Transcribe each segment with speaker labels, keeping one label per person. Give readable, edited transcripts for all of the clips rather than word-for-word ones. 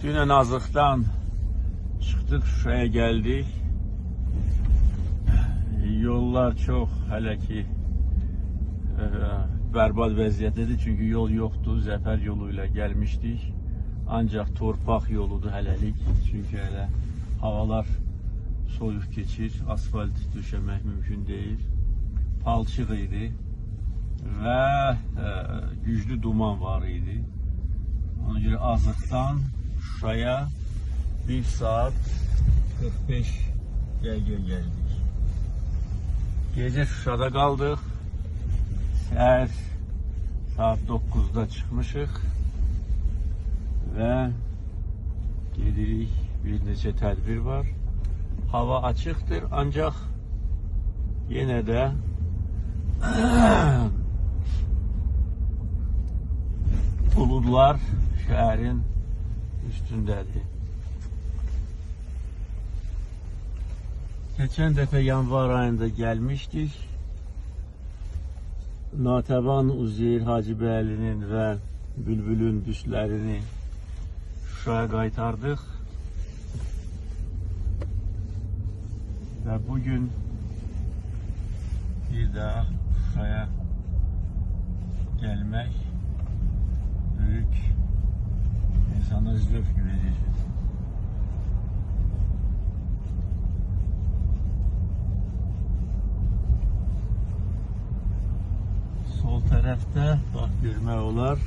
Speaker 1: Dünən Azıqdan çıxdıq, Şuşaya gəldik. Yollar çox hələ ki bərbad vəziyyətdədir, çünki yol yoxdur. Zəfər yolu ilə gəlmişdik. Ancaq torpaq yoludur hələlik, çünki hələ havalar soyuq keçir, asfalt döşəmək mümkün deyil. Palçıq idi və güclü duman var idi. Ona görə Azıqdan Şuşaya 1 saat 45 dəqiqə gəldik. Gecə Şuşada qaldıq. Səhər saat 9'da çıxmışıq və gedirik. Bir neçə tədbir var. Hava açıqdır, ancaq yenə də buludlar şəhərin üstündədir. Keçən dəfə yanvar ayında gəlmişdik. Natəvan Uzeyir Hacıbəylinin və Bülbülün düşlərini Şuşaya qaytardıq. Və bugün bir daha Şuşaya gəlmək büyük insana zövq verir. Sol tərəfdə bax görmək olar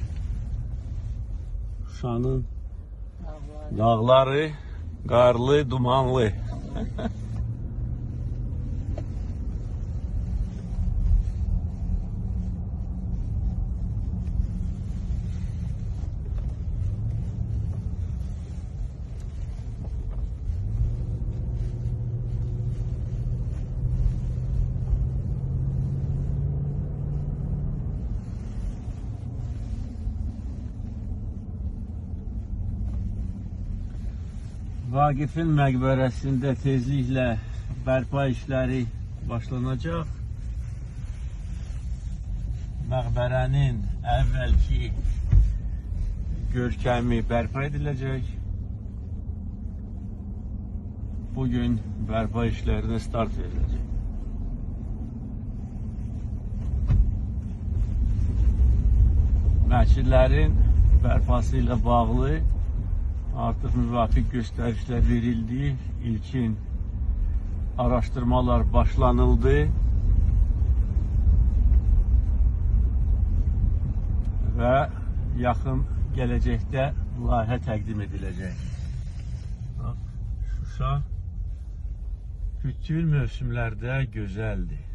Speaker 1: Şuşanın dağları, qarlı, dumanlı. Vaqifin məqbərəsində tezliklə bərpa işləri başlanacaq. Məqbərənin əvvəlki görkəmi bərpa ediləcək. Bugün bərpa işlərinə start veriləcək. Məscidlərin bərpası ilə bağlı artıq müvafiq göstərişlər verildi. İlkin araşdırmalar başlanıldı. Və yaxın gələcəkdə layihə təqdim ediləcək. Bax, Şuşa bütün mövsümlərdə gözəldir.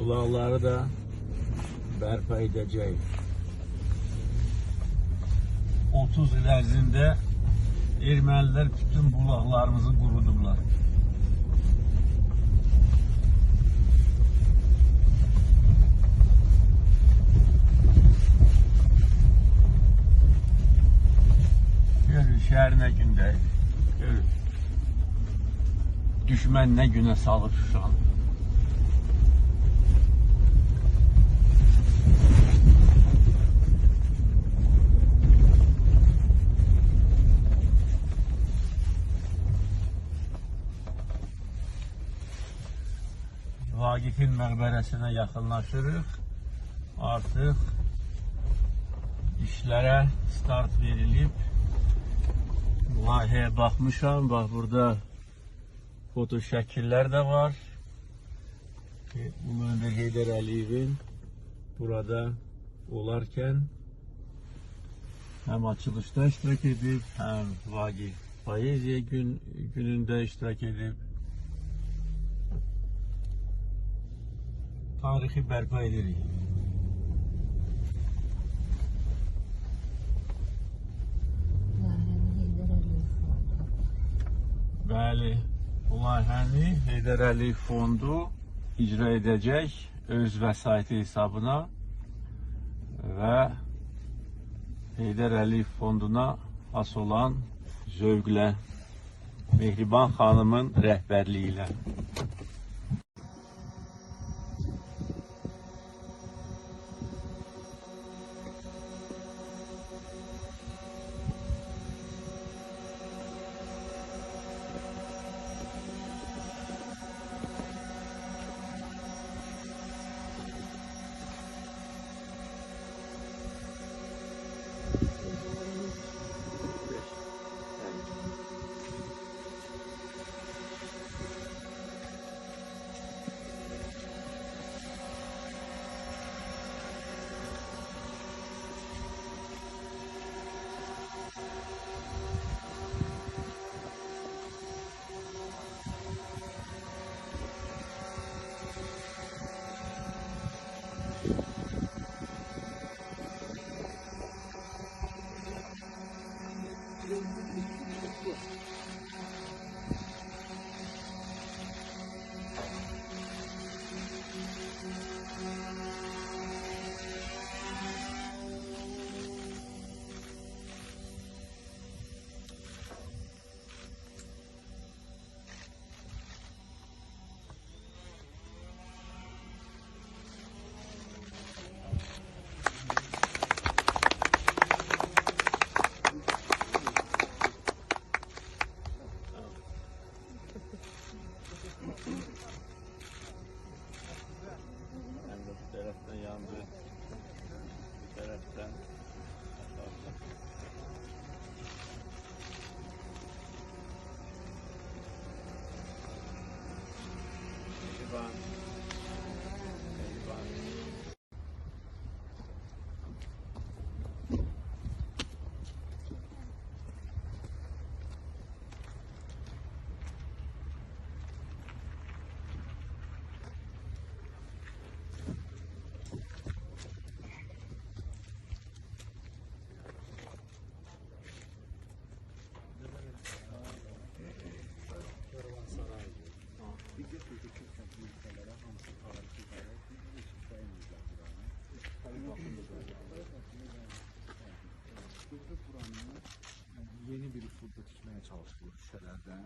Speaker 1: Bulaqları da bərpa edəcək. 30 il ərzində ermənilər bütün bulaqlarımızı qurudublar. Görün şəhər nə gündəydi. Görün. Düşmən nə günə salıb Şuşanı. Vaqifin məqbərəsinə yaxınlaşırıq. Artıq işlərə start verilib. Layihəyə baxmışam. Bax, burada foto şəkillər də var. Ulu Öndər Heydər Əliyevin burada olarkən həm açılışda iştirak edib, həm Vaqif Poeziya günündə iştirak edib. Tarixi bərpa edirik. Bəli, bu layihəni Heydər Əliyev Fondu icra edəcək öz vəsaiti hesabına və Heydər Əliyev Fonduna has olan zövqlə Mehriban xanımın rəhbərliyi ilə.
Speaker 2: Yeni bir fırda tikmeye çalışılır şişelerden.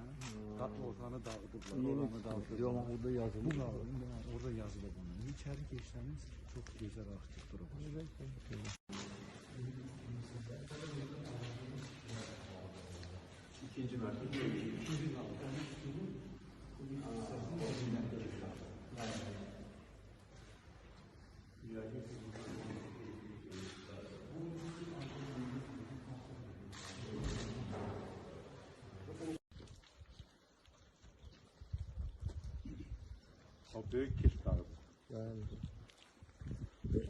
Speaker 2: Ortanı dağıdıblar. Oranı dağıdıblar.
Speaker 1: Ama orada yazılı.
Speaker 2: Orada yazılı bunun. İçeri geçseniz çok güzel arxitektura var.
Speaker 1: İkinci mərtəbə.
Speaker 2: O büyük kirp dağıdır.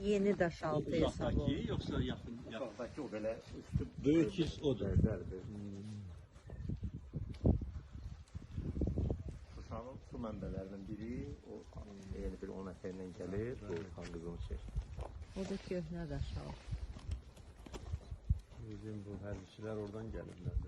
Speaker 3: Yeni daşaltı hesabı.
Speaker 1: Uzaqdakı yoxsa yaxın?
Speaker 2: Uzaqdakı o belə üstü
Speaker 1: Böyük his odur.
Speaker 2: Bəli.
Speaker 4: Şuşanın su mənbələrinin biri, o yəni bir 10 əsrdən gəlir, o Xanqızın şey.
Speaker 3: O da köhnə daşaltı.
Speaker 1: Bizim bu hərbçilər oradan gəlirlər.